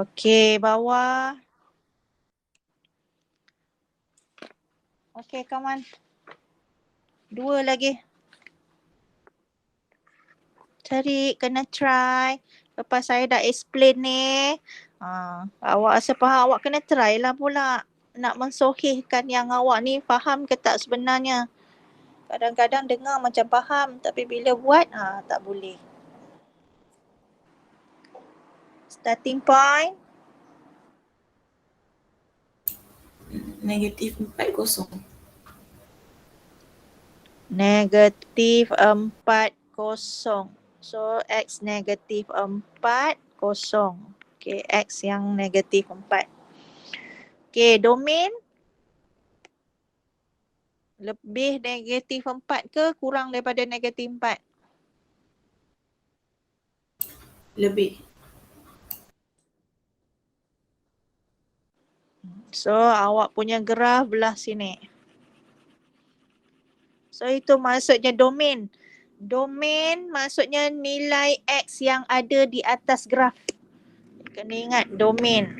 Okey, bawah. Okey, come on. 2 lagi. Cari, kena try. Lepas saya dah explain ni. Awak rasa faham, awak kena try lah pula. Nak mensohihkan yang awak ni faham ke tak sebenarnya. Kadang-kadang dengar macam faham tapi bila buat, tak boleh. Starting point. Negatif 40. Negatif 40. So, X negatif 40. Okay, X yang negatif 4. Okay, domain. Lebih negatif 4 ke kurang daripada negatif 4? Lebih. So, awak punya graf belah sini. So, itu maksudnya domain. Domain maksudnya nilai X yang ada di atas graf. Kena ingat domain.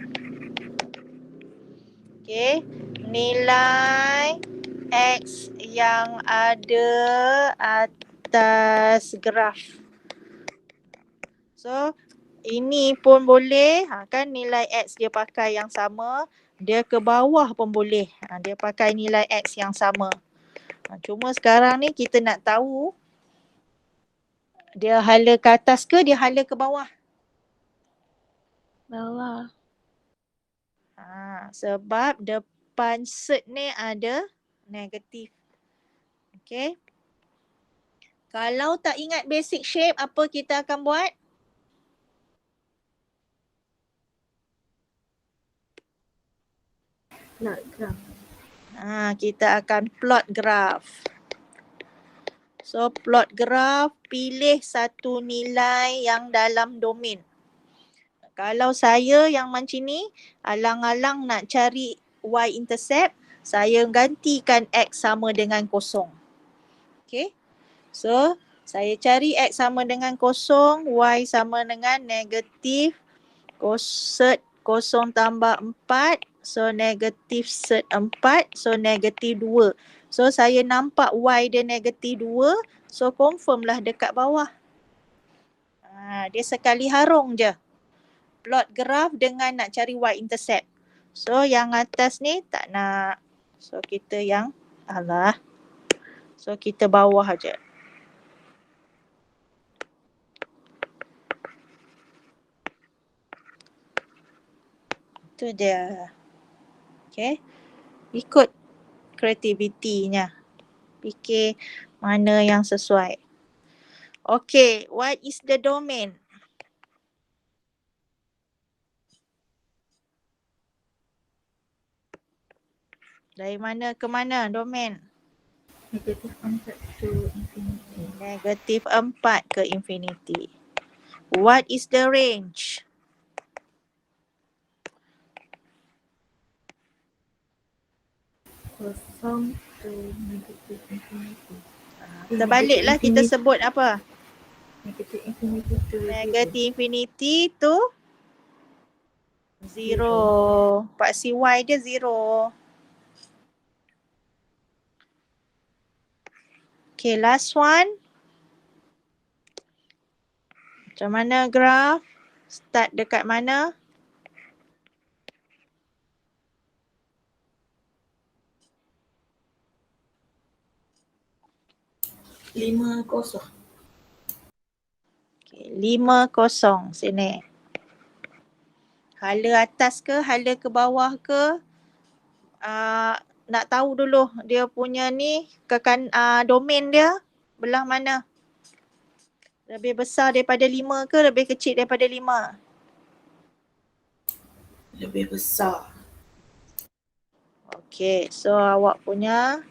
Okay. Nilai X yang ada atas graf. So, ini pun boleh. Kan nilai X dia pakai yang sama. Dia ke bawah pun boleh. Dia pakai nilai X yang sama. Cuma sekarang ni kita nak tahu dia hala ke atas ke dia hala ke bawah? Bawah. Sebab depan set ni ada negatif. Okay. Kalau tak ingat basic shape, apa kita akan buat? Plot graph. Kita akan plot graph. So, plot graph, pilih satu nilai yang dalam domain. Kalau saya yang macam ni, alang-alang nak cari y-intercept, saya gantikan x sama dengan 0. Okay. So, saya cari x sama dengan 0, y sama dengan negatif set 0 tambah 4. So, negatif set 4. So, negatif 2. So, saya nampak y dia negatif 2. So, confirm lah dekat bawah. Dia sekali harung je. Plot graph dengan nak cari y-intercept. So, yang atas ni tak nak. So, kita yang So, kita bawah je. Itu dia. Okay. Ikut kreativitinya. Fikir mana yang sesuai. Okay. What is the domain? Dari mana ke mana domain? Negatif 4 to infinity. Negatif 4 ke infinity. What is the range? Kosong to negatif infinity. Terbaliklah kita sebut apa? Negatif infinity to Negatif infinity to 0. Paksi y dia 0. Okay, last one. Macam mana graf? Start dekat mana? Lima kosong. Okay, 5-0 sini. Hala atas ke, hala ke bawah ke? Nak tahu dulu dia punya ni domain dia belah mana? Lebih besar daripada 5 ke lebih kecil daripada 5? Lebih besar. Okay, so awak punya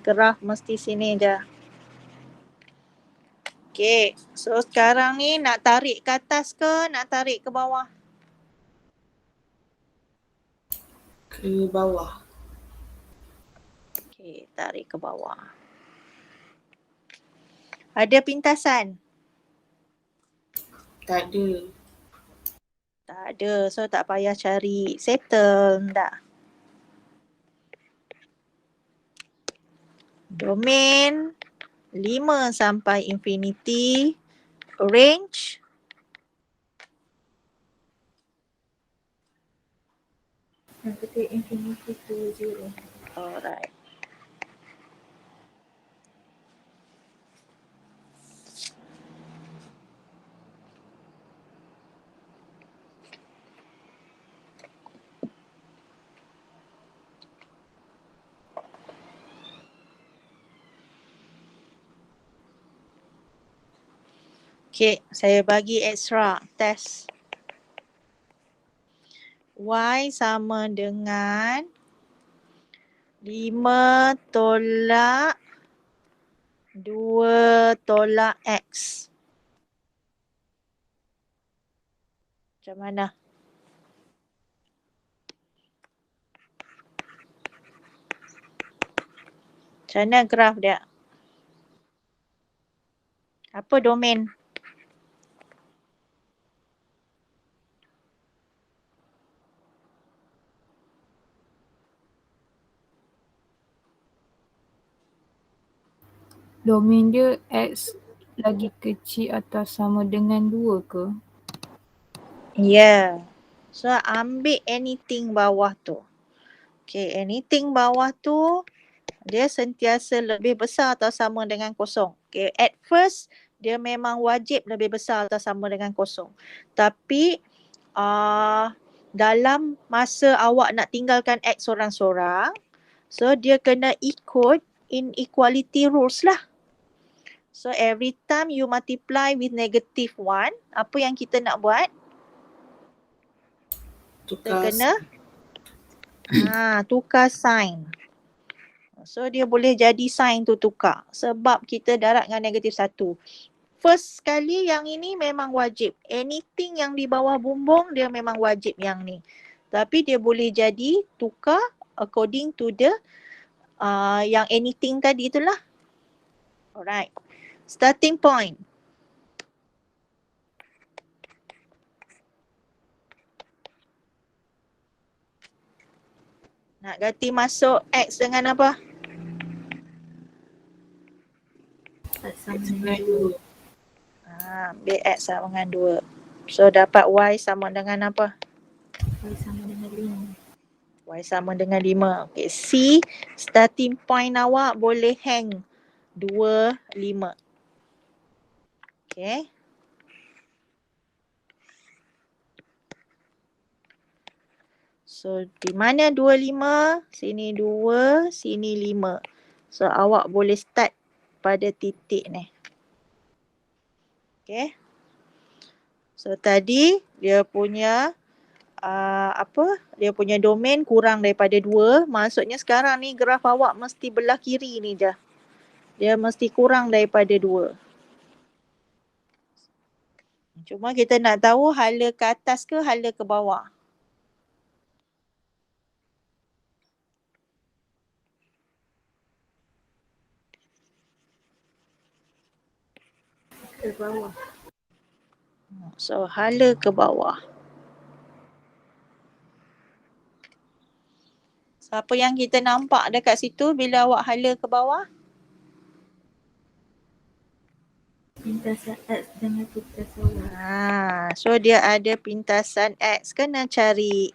graf mesti sini je. Okay, so sekarang ni nak tarik ke atas ke nak tarik ke bawah? Ke bawah. Okay, tarik ke bawah. Ada pintasan? Tak ada. Tak Tak ada. So tak payah cari. Settle. Tak. Domain 5 sampai infinity. Range. Negatif infinity to 0. Alright. Okay, saya bagi extra test. Y sama dengan 5 tolak 2 tolak X. Macam mana? Macam mana graf dia? Apa domain? Domain dia X lagi kecil atau sama dengan 2 ke? Yeah. So ambil anything bawah tu. Okay, anything bawah tu dia sentiasa lebih besar atau sama dengan kosong. Okay, at first dia memang wajib lebih besar atau sama dengan kosong. Tapi dalam masa awak nak tinggalkan X sorang-sorang, so dia kena ikut inequality rules lah. So every time you multiply with negative 1, apa yang kita nak buat? Kita kena tukar sign. So dia boleh jadi sign tu tukar. Sebab kita darab dengan negatif 1. First sekali yang ini memang wajib. Anything yang di bawah bumbung dia memang wajib yang ni. Tapi dia boleh jadi tukar according to the yang anything tadi itulah. Alright. Starting point. Nak ganti masuk X dengan apa? X sama dengan 2. Ambil X sama dengan 2. So dapat Y sama dengan apa? Y sama dengan 5. Y sama dengan 5. Okay, C starting point awak boleh hang 2, 5. Okay. So di mana 2, 5? Sini 2, sini 5. So awak boleh start pada titik ni. Okay. So tadi dia punya dia punya domain kurang daripada 2. Maksudnya sekarang ni graf awak mesti belah kiri ni je. Dia mesti kurang daripada 2. Cuma kita nak tahu hala ke atas ke hala ke bawah. Ke bawah. So hala ke bawah. So, apa yang kita nampak dekat situ bila awak hala ke bawah? Pintasan X dengan pintasan Y. So dia ada pintasan X. Kena cari.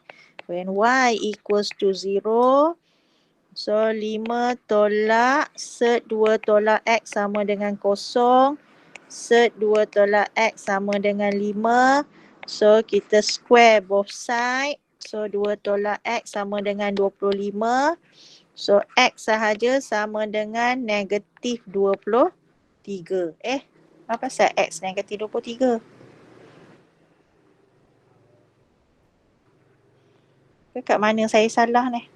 When Y equals to 0. So 5 tolak set 2 tolak X sama dengan 0. Set 2 tolak X sama dengan 5. So kita square both side. So 2 tolak X sama dengan 25. So X sahaja sama dengan negatif 23. Apa pasal X negatif 23? Kat mana saya salah ni?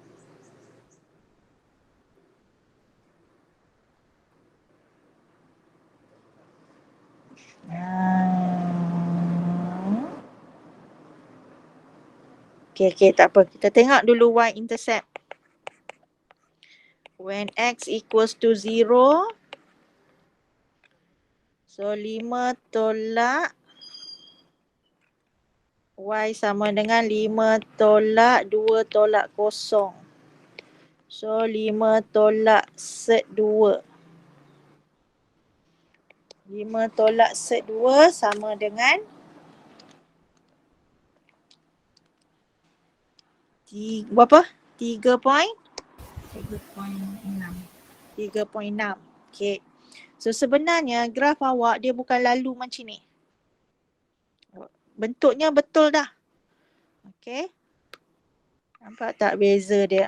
Okay, tak apa. Kita tengok dulu y-intercept. When X equals to 0. So 5 tolak Y sama dengan 5 tolak 2 tolak 0. So 5 tolak set 2. 5 tolak set 2 sama dengan berapa? 3.6. 3.6. Okay. So sebenarnya graf awak dia bukan lalu macam ni. Bentuknya betul dah. Okay. Nampak tak beza dia?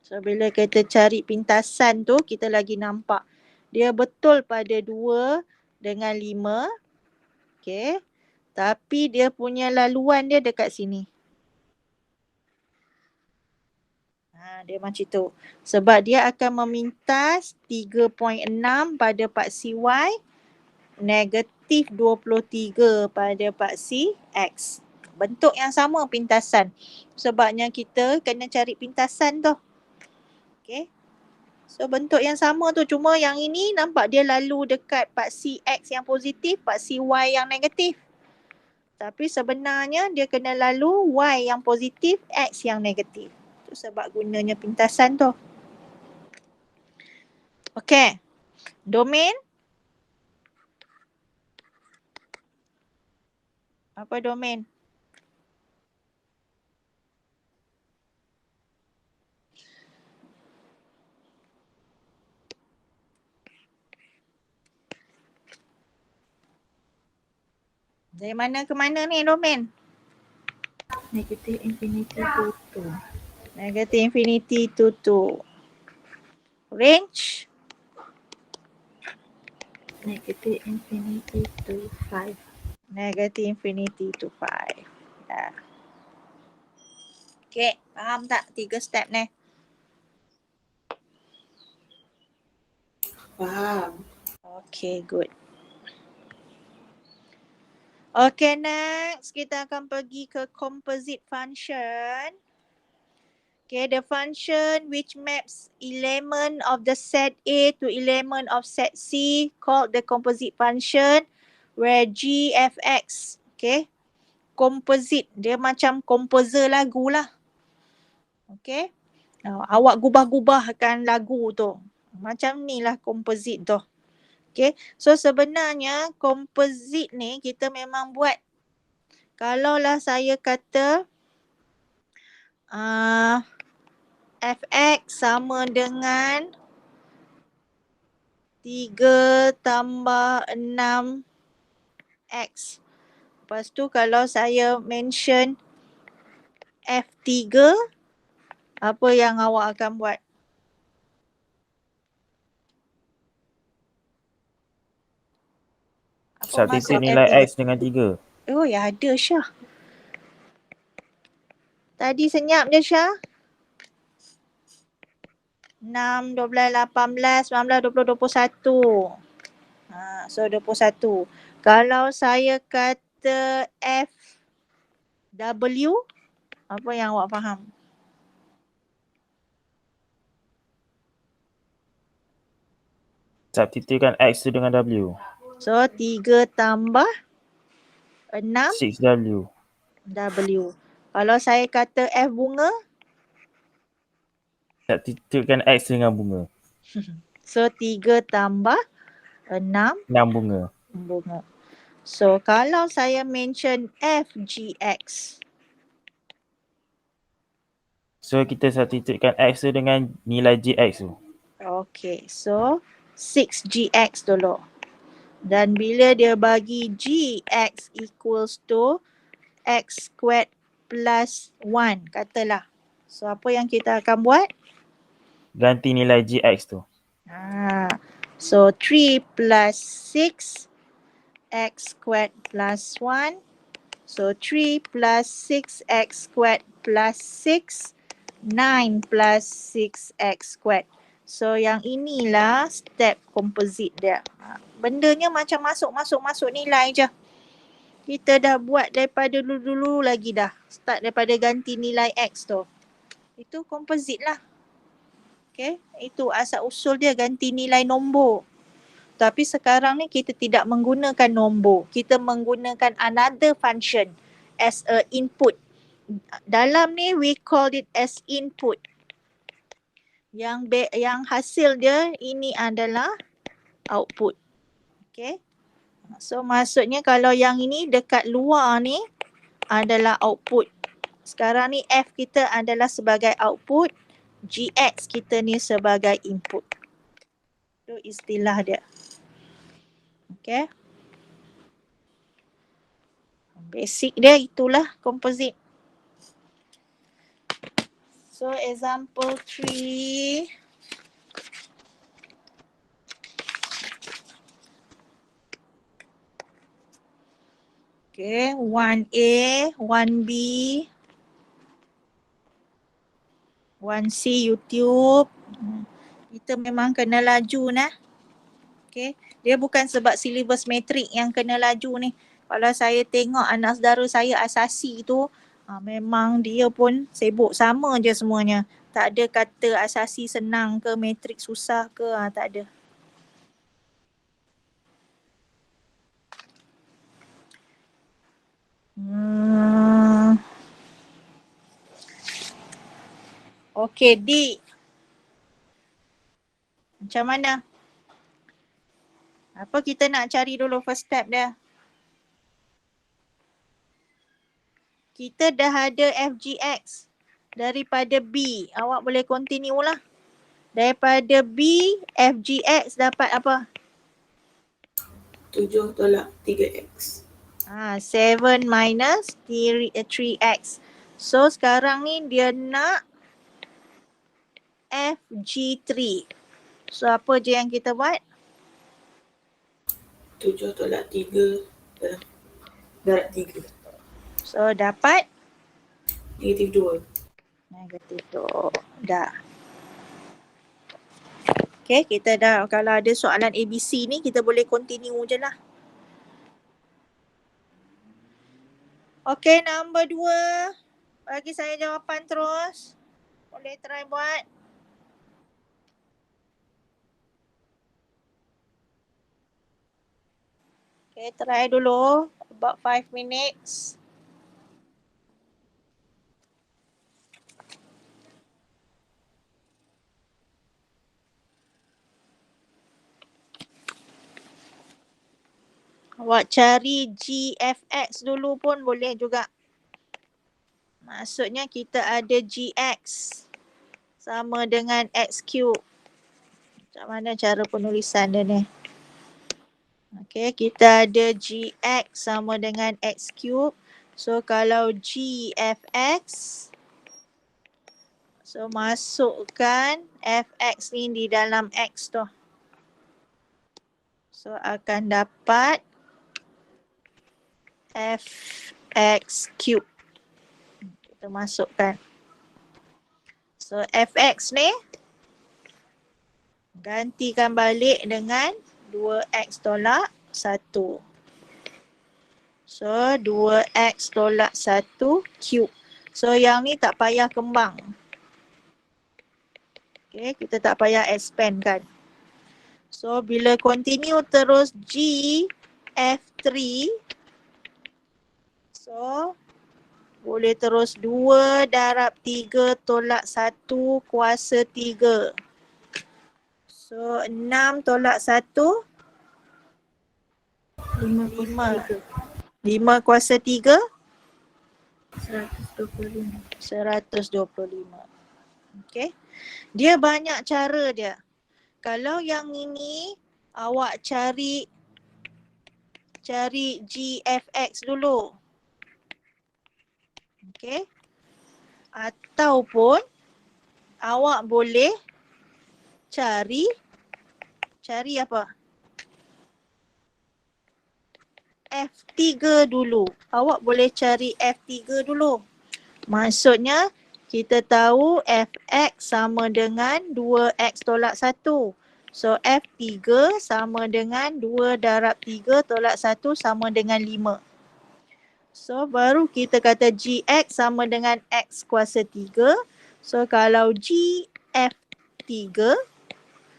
So bila kita cari pintasan tu kita lagi nampak. Dia betul pada 2 dengan 5. Okay. Tapi dia punya laluan dia dekat sini. Dia macam tu. Sebab dia akan memintas 3.6 pada paksi Y, negatif 23 pada paksi X. Bentuk yang sama pintasan. Sebabnya kita kena cari pintasan tu. Okay. So bentuk yang sama tu, cuma yang ini nampak dia lalu dekat paksi X yang positif, paksi Y yang negatif. Tapi sebenarnya dia kena lalu Y yang positif, X yang negatif. Sebab gunanya pintasan tu. Okey. Domain. Apa domain? Dari mana ke mana ni domain? Negative infinity to 2. Negative infinity to 2. Range? Negative infinity to 5. Negative infinity to 5. Ya. Okay, faham tak 3 step ni? Faham. Okay, good. Okay, next kita akan pergi ke composite function. Okay, the function which maps element of the set A to element of set C called the composite function where G, F, X. Okay, composite. Dia macam komposer lagu lah. Okay, awak gubah-gubahkan lagu tu. Macam ni lah composite tu. Okay, so sebenarnya composite ni kita memang buat. Kalaulah saya kata Fx sama dengan 3 tambah 6x. Lepas tu kalau saya mention F3, apa yang awak akan buat? Substitute nilai X dengan 3. Oh ya ada Syah. Tadi senyap je Syah. 6, 12, 18, 19, 20, 21. So 21. Kalau saya kata FW, apa yang awak faham? Substitutekan X tu dengan W. So 3 tambah 6 6W. W. Kalau saya kata F bunga, Substitutekan X dengan bunga. so 3 tambah 6 bunga. bunga. So kalau saya mention FGX, So kita substitutekan X tu dengan nilai GX tu. okay, so 6GX dulu. Dan bila dia bagi GX equals to X squared plus 1, katalah. So apa yang kita akan buat? Ganti nilai GX tu. So 3 plus 6 X squared plus 1. So 3 plus 6X squared plus 6. 9 plus 6X squared. So yang inilah step composite dia. Bendanya macam masuk nilai je. Kita dah buat daripada dulu-dulu lagi dah. Start daripada ganti nilai X tu. Itu composite lah. Okay. Itu asal usul dia ganti nilai nombor. Tapi sekarang ni kita tidak menggunakan nombor. Kita menggunakan another function. as a input. Dalam ni we call it as input. Yang hasil dia ini adalah output. Okay. So maksudnya kalau yang ini dekat luar ni adalah output. Sekarang ni F kita adalah sebagai output, GX kita ni sebagai input. Itu istilah dia. Okay. Basic dia itulah composite. So example 3. Okay, 1A, 1B, 1C YouTube. Kita memang kena laju nah. Okay, dia bukan sebab syllabus metrik yang kena laju ni. Kalau saya tengok anak saudara saya asasi tu, memang dia pun sibuk sama je semuanya. Tak ada kata asasi senang ke metrik susah ke, tak ada. Okey, D. Macam mana? Apa kita nak cari dulu first step dia? Kita dah ada FGX daripada B. Awak boleh continue lah. Daripada B, FGX dapat apa? 7 tolak 3x. 7 minus 3x. So sekarang ni dia nak FG3. So apa je yang kita buat? 7 tolak 3 darab 3. So dapat Negatif 2. negatif 2. Dah. Okay, kita dah, kalau ada soalan ABC ni kita boleh continue je lah. Okay, number 2. Bagi saya jawapan terus. Boleh try buat. Okay, try dulu. About 5 minutes. Awak cari GFX dulu pun boleh juga. Maksudnya kita ada GX sama dengan X cube. Macam mana cara penulisan dia ni? Okay, kita ada GX sama dengan X cube. So kalau GFX, so masukkan FX ni di dalam X tu. So akan dapat Fx cube. Kita masukkan. So Fx ni gantikan balik dengan 2x tolak 1. So 2x tolak 1 cube. So yang ni tak payah kembang. Okay, kita tak payah expand kan. So bila continue terus G F3, so boleh terus 2 darab 3 tolak 1 kuasa 3. So 6 tolak 1, 5 kuasa 3. 5 kuasa 3, 125. 125. Okay. Dia banyak cara dia. Kalau yang ini awak cari GFX dulu. Okay. Ataupun awak boleh cari apa? F3 dulu. Awak boleh cari F3 dulu. Maksudnya kita tahu Fx sama dengan 2x tolak 1. So F3 sama dengan 2 darab 3 tolak 1 sama dengan 5. So baru kita kata Gx sama dengan x kuasa 3. So kalau Gf3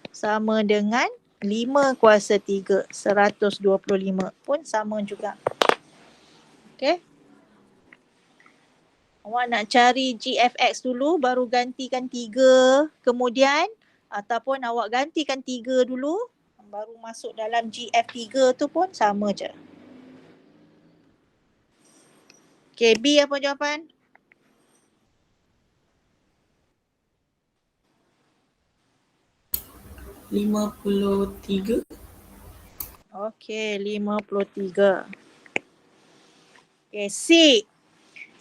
sama dengan 5 kuasa 3, 125 pun sama juga. Okay. Awak nak cari GFX dulu baru gantikan 3 kemudian, ataupun awak gantikan 3 dulu baru masuk dalam GF3 tu pun sama je. Okay, B apa jawapan? RM53. Okay, 53. Okay, C.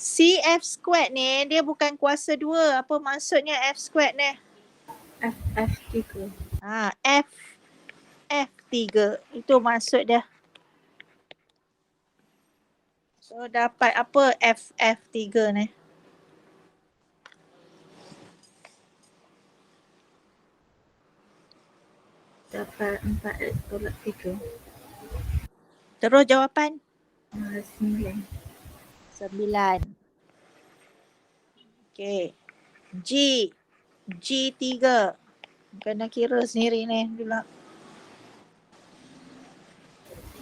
C F squared ni dia bukan kuasa 2. Apa maksudnya F squared ni? F3. F3. Itu maksud dia. So dapat apa F3 ni? Dapat 4X tolak 3. Terus jawapan? 9. 9. Okay. G. G3. Kena kira sendiri ni pula.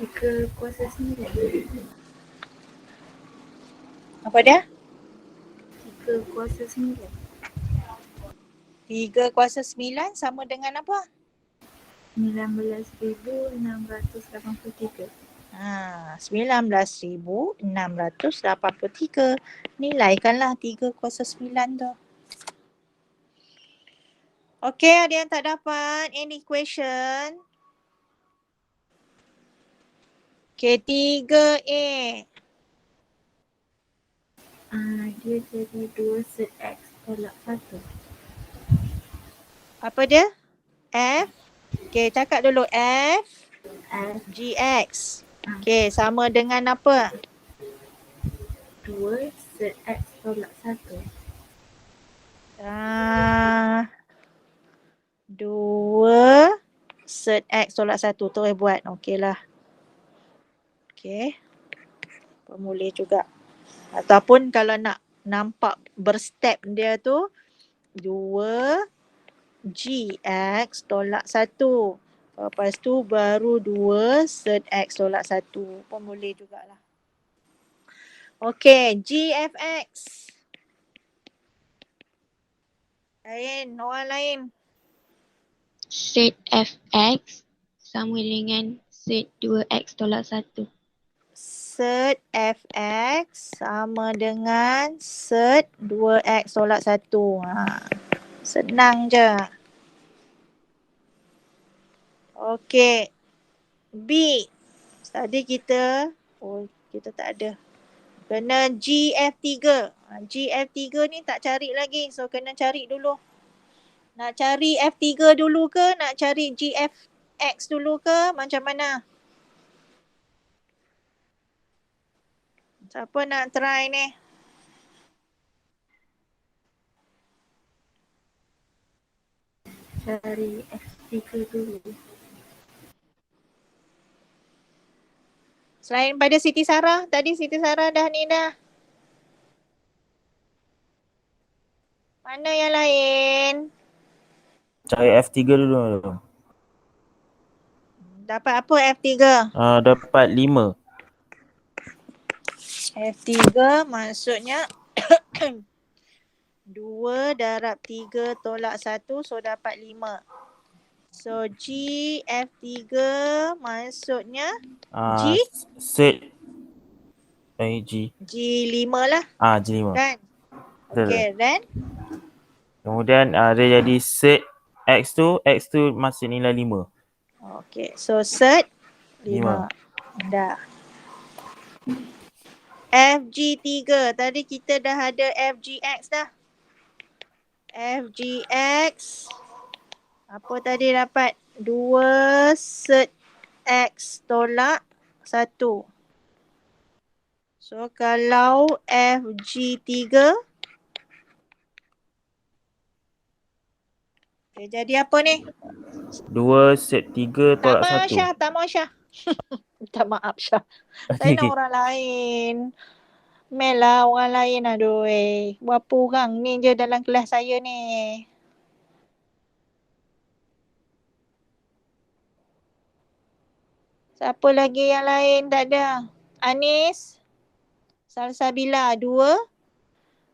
3 kuasa 9. Apa dia? 3 kuasa 9. 3 kuasa 9 sama dengan apa? 19,683. 19,683. Nilaikanlah 3 kuasa 9 tu. Okay, ada yang tak dapat any question? Okay, 3A. Dia jadi 2 set X tolak 1. Apa dia? F. Okay, cakap dulu F. F GX. Okay, sama dengan apa? 2 set X tolak 1. 2 set X tolak 1 tu buat. Okey lah. Okey. Boleh juga. Ataupun kalau nak nampak berstep dia tu 2 GX tolak 1. Lepas tu baru 2 set X tolak 1 pun boleh jugalah. Okey, GFX. Orang lain. Set fx sama dengan set 2x tolak 1. Set fx sama dengan set 2x tolak 1. Senang je. Okey. B. Tadi kita tak ada. Kena GF3. GF3 ni tak cari lagi. So kena cari dulu. Nak cari F3 dulu ke? Nak cari GFX dulu ke? Macam mana? Siapa nak try ni? Cari F3 dulu. Selain pada Siti Sarah. Tadi Siti Sarah dah ni dah. Mana yang lain? Cari F3 dulu. Dapat apa F3? Dapat 5. F3 maksudnya 2 darab 3 tolak 1, so dapat 5. So G F3 maksudnya G? Set G. G5 lah G5. kan? Betul. Okay, then Kemudian dia jadi set X tu masih nilai 5. okay, so set 5. 5. Dah. FG3. Tadi kita dah ada FGX dah. FGX. Apa tadi dapat? 2 set X tolak 1. So kalau FG3. Okay, jadi apa ni? 2 set 3 tolak 1. Tak mau Syah. Minta maaf Syah. Saya nak orang lain. Mel lah orang lain, aduh berapa orang ni je dalam kelas saya ni. Siapa lagi yang lain tak ada? Anis, Salsabila 2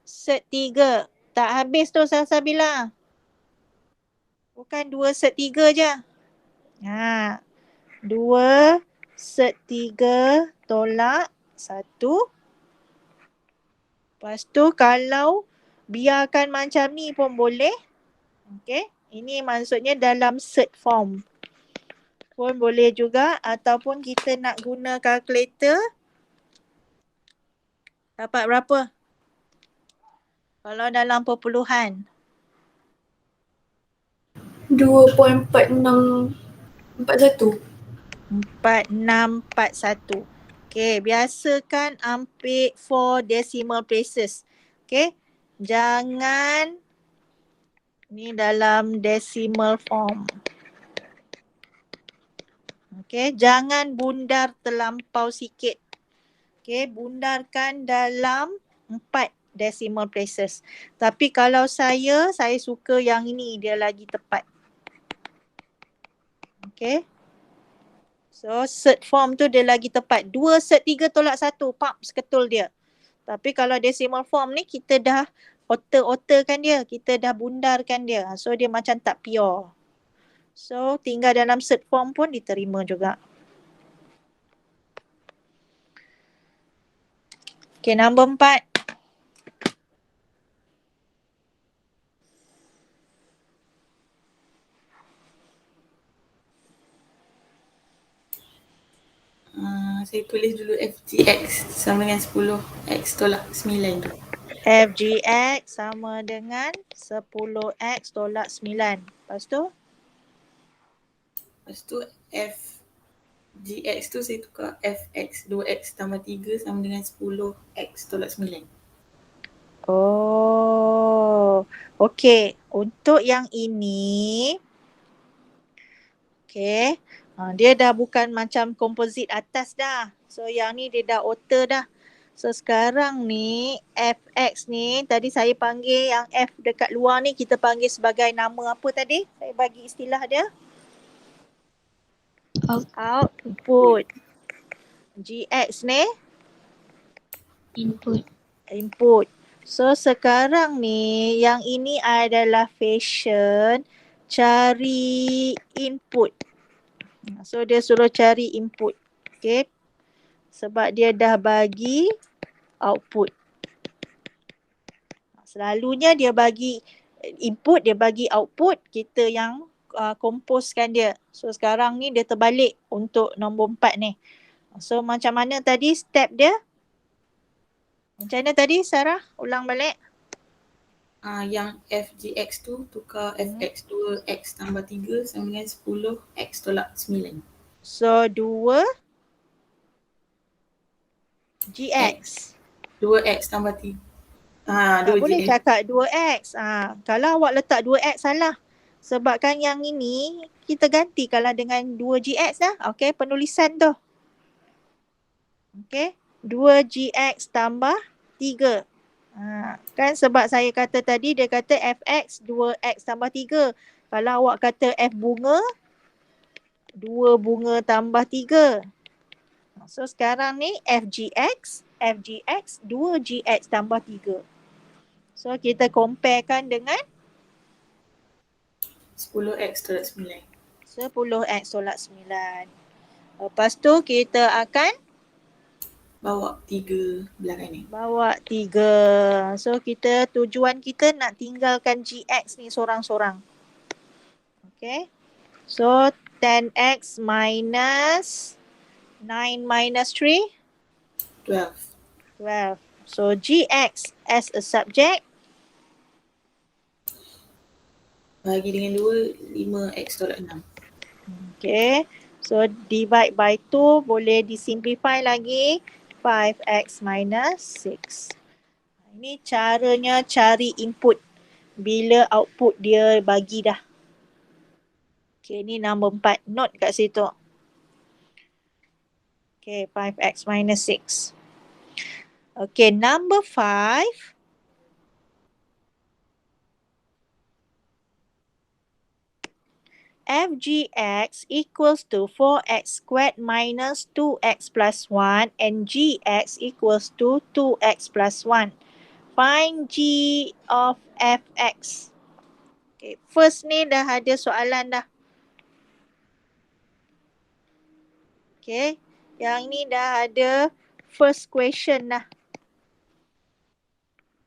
set 3. Tak habis tu Salsabila. Bukan 2 set 3 je. 2 set 3 tolak 1. Lepas tu kalau biarkan macam ni pun boleh. Okay. Ini maksudnya dalam set form pun boleh juga, ataupun kita nak guna kalkulator. Dapat berapa? Kalau dalam perpuluhan. 2.4641. 4641. Okay, biasakan ambil 4 decimal places. Okay, jangan ni dalam decimal form. Okay, jangan bundar terlampau sikit. Okay, bundarkan dalam 4 decimal places. Tapi kalau saya suka yang ini, dia lagi tepat. Okay. So set form tu dia lagi tepat. 2 set 3 tolak 1. Pap, seketul dia. Tapi kalau decimal form ni kita dah otter-otterkan dia. Kita dah bundarkan dia. So dia macam tak pure. So tinggal dalam set form pun diterima juga. Okay, nombor 4. Saya tulis dulu FGX sama dengan 10x tolak 9 tu. FGX sama dengan 10x tolak 9. Lepas tu? Lepas tu FGX tu saya tukar FX 2x tambah 3 sama dengan 10x tolak 9. Oh, okay. Untuk yang ini, okay, dia dah bukan macam komposit atas dah. So yang ni dia dah otter dah. So sekarang ni FX ni tadi saya panggil yang F dekat luar ni kita panggil sebagai nama apa tadi? Saya bagi istilah dia. Output. GX ni? Input. So sekarang ni yang ini adalah fashion cari input. So dia suruh cari input. Okay. Sebab dia dah bagi output. Selalunya dia bagi input, dia bagi output, kita yang komposkan dia. So sekarang ni dia terbalik untuk nombor 4 ni. So macam mana tadi step dia? Macam mana tadi Sarah? Ulang balik. Yang FGX tu tukar FX 2x tambah 3 sama dengan 10x tolak 9. So 2 GX. 2x tambah 3. Tak 2 boleh GX. cakap 2X. Kalau awak letak 2X salah. Sebabkan yang ini kita gantikanlah dengan 2GX dah. Okay, penulisan tu. Okay, 2GX tambah 3. Kan sebab saya kata tadi dia kata FX 2X tambah 3. Kalau awak kata F bunga, 2 bunga tambah 3. So sekarang ni FGX 2GX tambah 3. So kita comparekan dengan 10x tolak 9. 10x tolak 9. Lepas tu kita akan Bawa 3 belakang ni. bawa 3. So tujuan kita nak tinggalkan GX ni sorang-sorang. Okay. So 10x minus 9 minus 3. 12. So GX as a subject. Bagi dengan 2, 5x tolak 6. Okay. So divide by 2 boleh disimplify lagi. 5x minus 6. Ini caranya cari input bila output dia bagi dah. Okay, ni nombor 4. Note kat situ. Okay, 5x minus 6. Okay, number 5. FGX equals to 4x squared minus 2x plus 1 and GX equals to 2x plus 1. Find G of fx. Okay, first ni dah ada soalan dah. Okay, yang ni dah ada first question dah.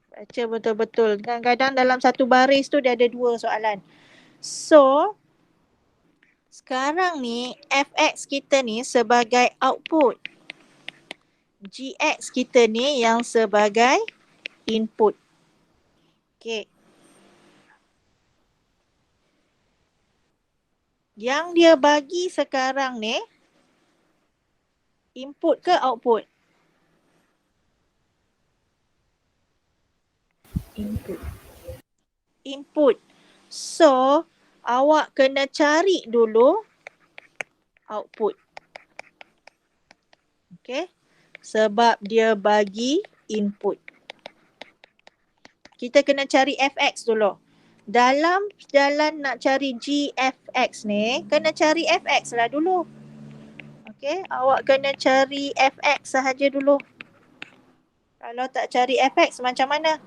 Baca betul-betul. Kadang-kadang dalam satu baris tu dia ada dua soalan. So, sekarang ni fx kita ni sebagai output. Gx kita ni yang sebagai input. Okay. Yang dia bagi sekarang ni input ke output? Input. Input. So, awak kena cari dulu output. Okay. Sebab dia bagi input. Kita kena cari fx dulu. Dalam jalan nak cari gfx ni, kena cari fx lah dulu. Okay, awak kena cari fx sahaja dulu. Kalau tak cari fx macam mana?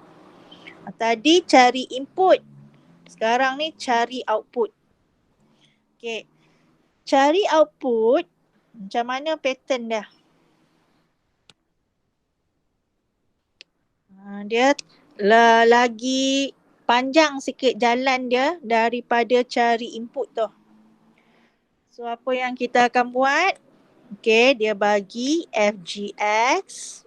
Tadi cari input. Sekarang ni cari output. Okay. Cari output, macam mana pattern dia? Dia lagi panjang sikit jalan dia daripada cari input tu. So apa yang kita akan buat? Okay, dia bagi fgx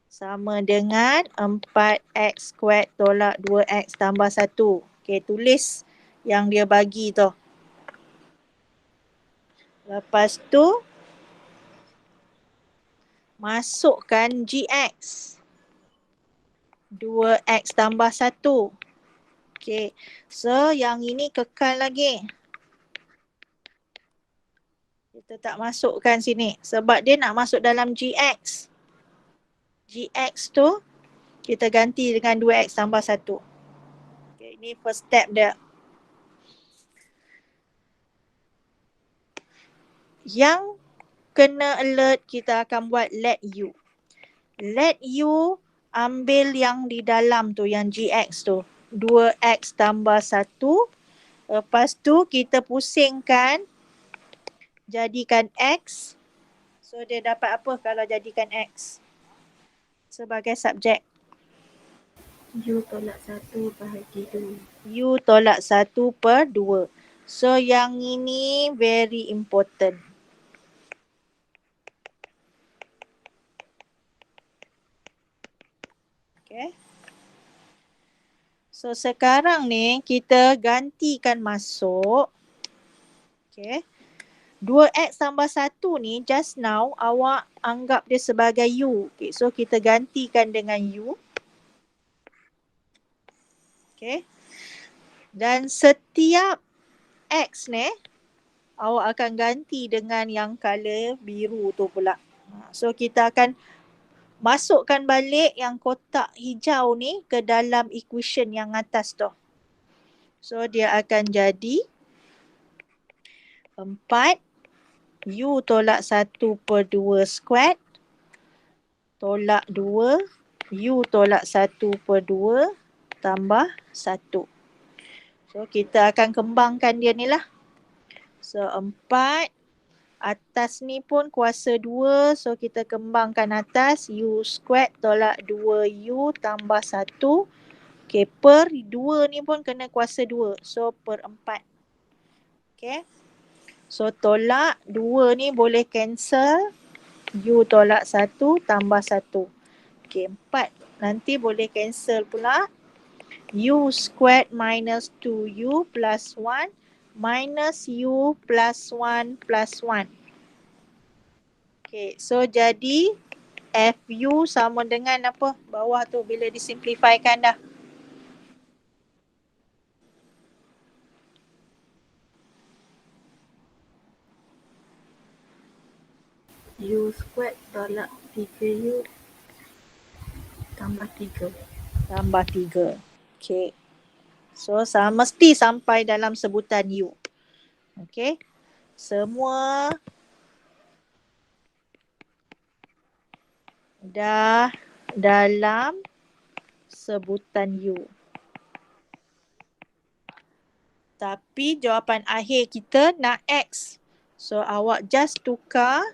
sama dengan 4x squared tolak 2x tambah 1. Okay, tulis yang dia bagi tu. Lepas tu, masukkan gx. 2x tambah 1. Okay, so yang ini kekal lagi. Kita tak masukkan sini sebab dia nak masuk dalam gx. Gx tu kita ganti dengan 2x tambah 1. Okay, ini first step dia. Yang kena alert kita akan buat let u. Let u ambil yang di dalam tu, yang gx tu. 2x tambah 1. Lepas tu kita pusingkan. Jadikan x. So dia dapat apa kalau jadikan x? Sebagai subjek. U tolak 1 bahagi 2. U tolak 1/2. So yang ini very important. Okay. So sekarang ni kita gantikan masuk. Okay. 2x tambah 1 ni just now awak anggap dia sebagai u. Okay. So kita gantikan dengan u. Okay. Dan setiap x ni awak akan ganti dengan yang color biru tu pula. So kita akan masukkan balik yang kotak hijau ni ke dalam equation yang atas tu. So dia akan jadi 4 u tolak 1/2 squared tolak 2 u tolak 1/2 tambah 1. So kita akan kembangkan dia ni lah. So 4 atas ni pun kuasa 2. So kita kembangkan atas u squared tolak 2u tambah 1. Okay, per 2 ni pun kena kuasa 2. So per 4. Okay. So tolak 2 ni boleh cancel. U tolak 1 tambah 1. Okay, 4 nanti boleh cancel pula. U squared minus 2u plus 1 minus u plus 1 plus 1. Okay, so jadi Fu sama dengan apa? Bawah tu bila disimplifikan dah. U squared tolak 3U tambah 3. Tambah 3. Okay. So mesti sampai dalam sebutan U. Okay. Semua dah dalam sebutan U. Tapi jawapan akhir kita nak X. So awak just tukar.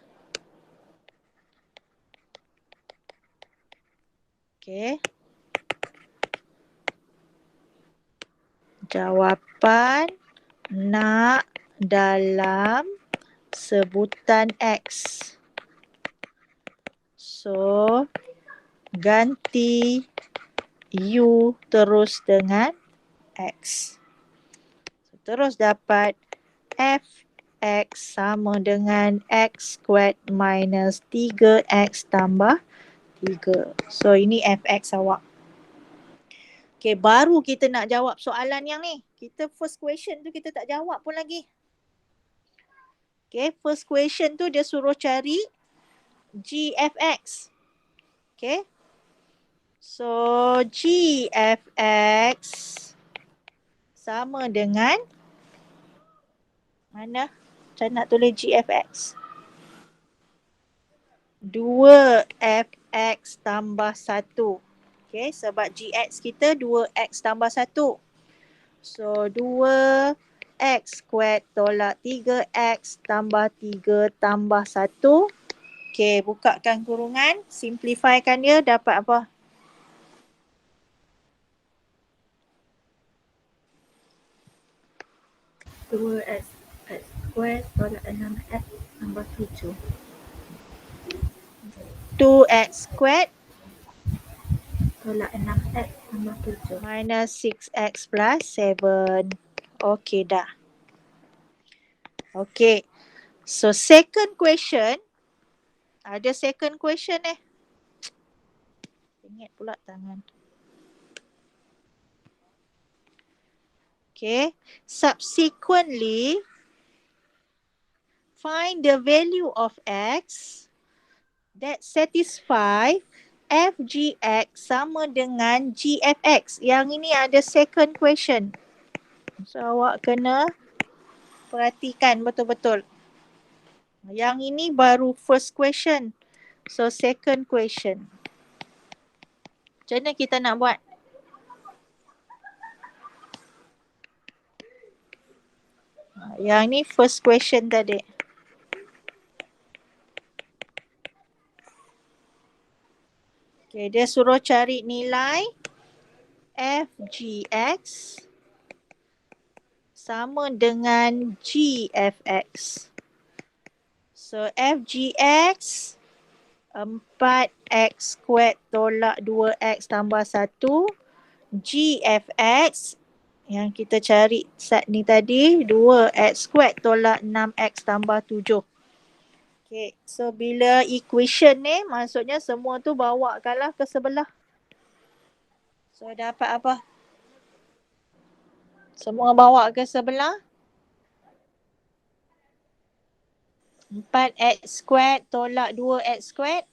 Okay. Jawapan nak dalam sebutan X. So ganti U terus dengan X. Terus dapat Fx sama dengan X squared minus 3X tambah 3. So ini Fx awak. Okay, baru kita nak jawab soalan yang ni. Kita first question tu kita tak jawab pun lagi. Okay, first question tu dia suruh cari Gfx. Okay. So Gfx sama dengan mana? Saya nak tulis Gfx. 2Fx tambah 1. Okay, sebab Gx kita 2x tambah 1. So 2x squared tolak 3x tambah 3 tambah 1. Okay, bukakan kurungan. Simplifykan dia dapat apa? Dua X square tolak 6X tambah 7. 2x squared Tolak 6X tambah 7. minus 6x plus 7. Okay dah. Okay. So second question. Ada second question Ingat pula tangan. Okay. Subsequently, find the value of x that satisfy fgx sama dengan gfx. Yang ini ada second question. So awak kena perhatikan betul-betul. Yang ini baru first question. So second question. Macam mana kita nak buat? Yang ni first question tadi. Okay, dia suruh cari nilai fgx sama dengan gfx. So fgx 4x squared tolak 2x tambah 1. Gfx yang kita cari saat ni tadi 2x squared tolak 6x tambah 7. Okay, so bila equation ni maksudnya semua tu bawakanlah ke sebelah. So dapat apa? Semua bawa ke sebelah. 4x squared tolak 2x squared.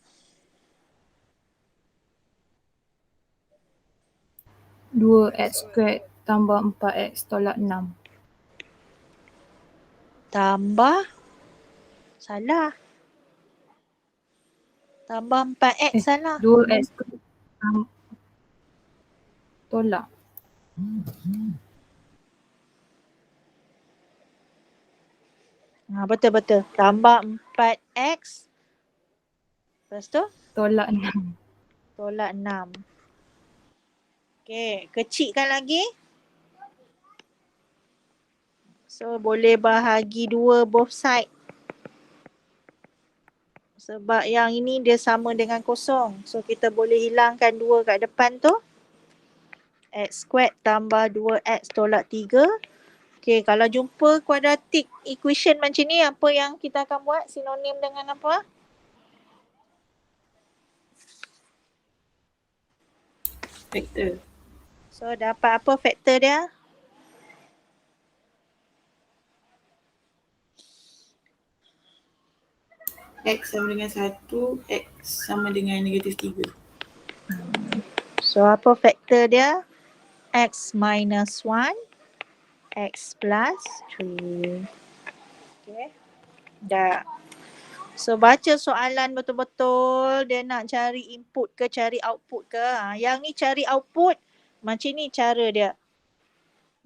2x squared tambah 4x tolak 6. Tambah. Salah. Tambah 4x salah. 2x squared tolak. Betul-betul. Tambah 4x. Lepas tu? Tolak 6. Tolak 6. Okay, kecilkan lagi. So, boleh bahagi 2 both side. Sebab yang ini dia sama dengan kosong. So, kita boleh hilangkan 2 kat depan tu. X squared tambah 2x tolak 3. Okay, kalau jumpa quadratic equation macam ni, apa yang kita akan buat? Sinonim dengan apa? Vektor. So, dapat apa faktor dia? X sama dengan 1, X sama dengan negatif 3. So, apa faktor dia? X minus 1, X plus 3. Okay. Dah. So baca soalan betul-betul, dia nak cari input ke cari output ke. Yang ni cari output, macam ni cara dia.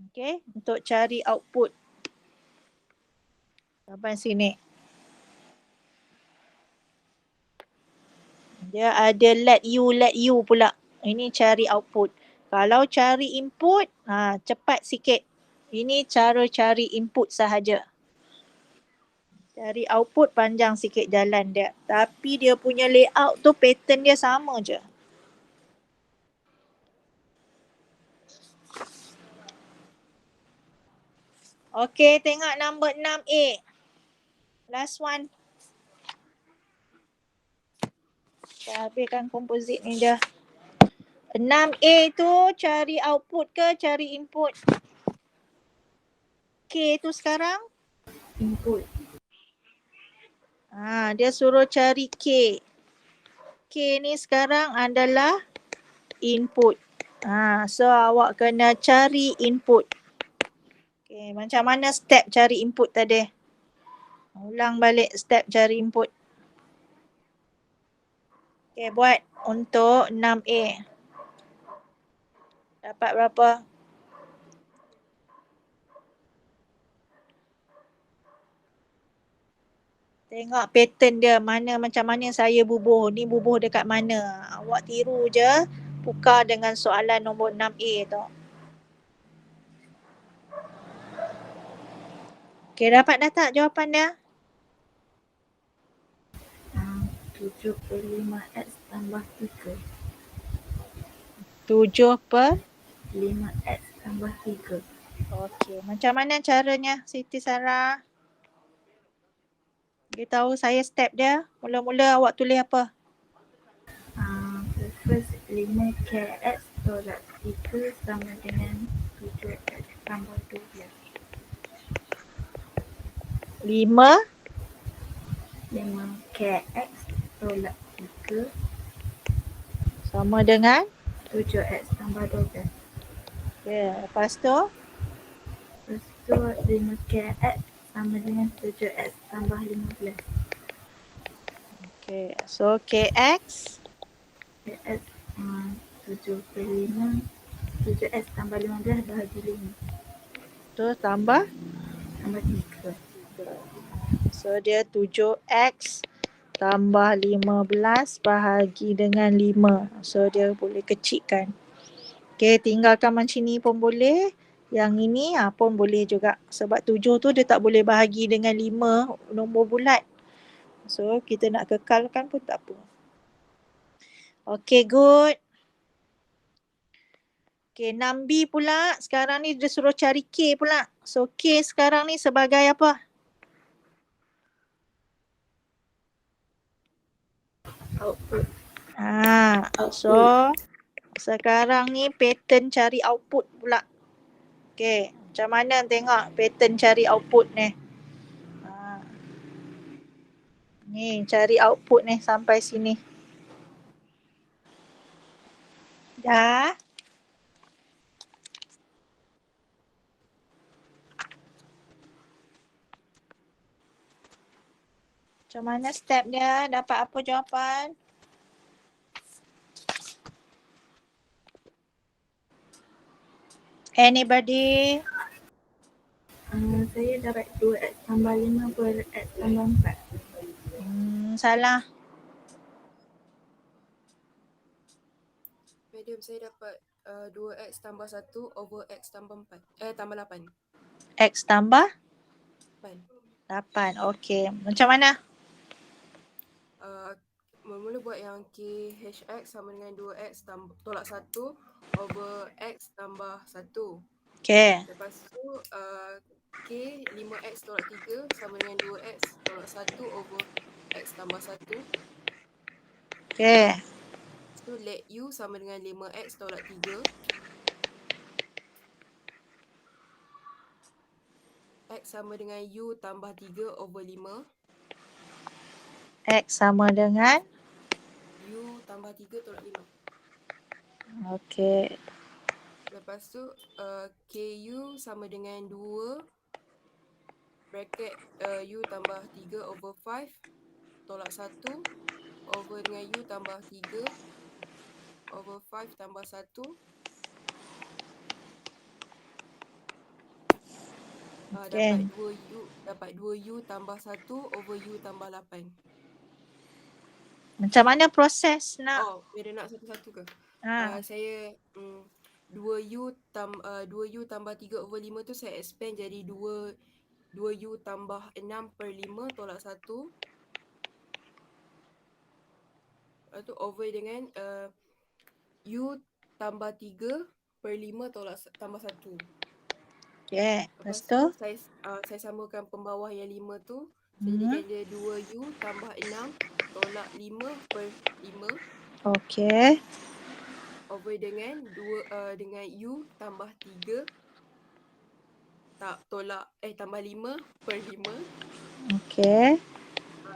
Okay, untuk cari output. Sampai sini. Dia ada let you pula. Ini cari output. Kalau cari input, cepat sikit. Ini cara cari input sahaja. Cari output panjang sikit jalan dia. Tapi dia punya layout tu pattern dia sama je. Okay, tengok number 6A. Last one. Kita habiskan composite ni dah. 6A tu cari output ke cari input? K tu sekarang? Input. Dia suruh cari K. K ni sekarang adalah input. So awak kena cari input. Okay, macam mana step cari input tadi? Ulang balik step cari input. Okay, buat untuk 6A. Dapat berapa? Tengok pattern dia macam mana saya bubuh. Ni bubuh dekat mana. Awak tiru je. Tukar dengan soalan nombor 6A tu. Okay, dapat dah tak jawapan dia? 75X tambah 3. 7 per? 5X tambah 3. Okey, macam mana caranya Siti Sarah? Beritahu saya step dia. Mula-mula awak tulis apa? First 5KX tolak 3 sama dengan 7X tambah 12. 5KX tolak 3 sama dengan? 7X tambah 12. Okay, lepas tu? Lepas tu 5KX sama dengan 7X tambah 15. Okay, so KX? KX 7 per 5. 7X tambah 15 bahagi 5. Tu tambah? Tambah 3. So dia 7X tambah 15 bahagi dengan 5. So dia boleh kecilkan. Okay, tinggalkan macam ni pun boleh. Yang ini pun boleh juga. Sebab 7 tu dia tak boleh bahagi dengan 5 nombor bulat. So kita nak kekalkan pun tak apa. Okay, good. Okay, 6B pula. Sekarang ni dia suruh cari K pula. So K sekarang ni sebagai apa? Output. So sekarang ni pattern cari output pula. Okay, macam mana tengok pattern cari output ni. Ni cari output ni sampai sini. Dah? Macam mana step dia? Dapat apa jawapan? Anybody? Saya dapat 2X tambah 5 per X tambah 4. Salah. Madam, saya dapat 2X tambah 1 over X tambah 4. Tambah 8. X tambah? 8. 8. Okay. Macam mana? Mula-mula buat yang KHX sama dengan 2X tolak 1 over X tambah 1. Okay. Lepas tu K 5X tolak 3 sama dengan 2X tolak 1 over X tambah 1. Okay. Lepas tu let U sama dengan 5X tolak 3. X sama dengan U tambah 3 over 5. X sama dengan? U tambah 3 tolak 5. Okay. Lepas tu KU sama dengan 2 bracket U tambah 3 over 5 tolak 1 over dengan U tambah 3 over 5 tambah 1. Okay. Dapat 2U tambah 1 over U tambah 8. Macam mana proses nak? Oh, bila nak satu-satu ke? Saya 2U tambah 3 over 5 tu saya expand jadi 2U tambah 6 per 5 tolak 1. Lepas tu over dengan U tambah 3 per 5 tambah 1. Okay. Lepas Lepas tu? tu saya samakan pembawah yang 5 tu. Saya jadikan dia 2U tambah 6 tolak 5 per 5. Okay. Over dengan dengan U tambah 3 tambah 5 per 5. Okay.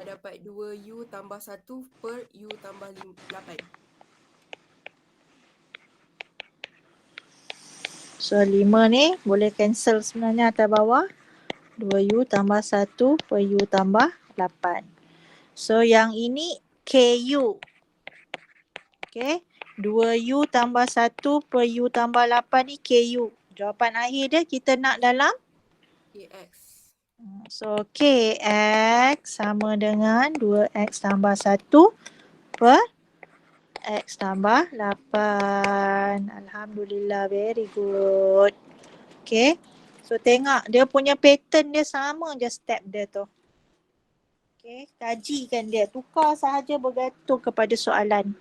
Dapat 2U tambah 1 per U tambah 8. So 5 ni boleh cancel sebenarnya atas bawah. 2U tambah 1 per U tambah 8. So yang ini KU. Okay. 2U tambah 1 per U tambah 8 ni KU. Jawapan akhir dia kita nak dalam? KX. So KX sama dengan 2X tambah 1 per X tambah 8. Alhamdulillah, very good. Okay. So tengok dia punya pattern dia sama je step dia tu. Okay. Kajikan dia. Tukar sahaja bergantung kepada soalan.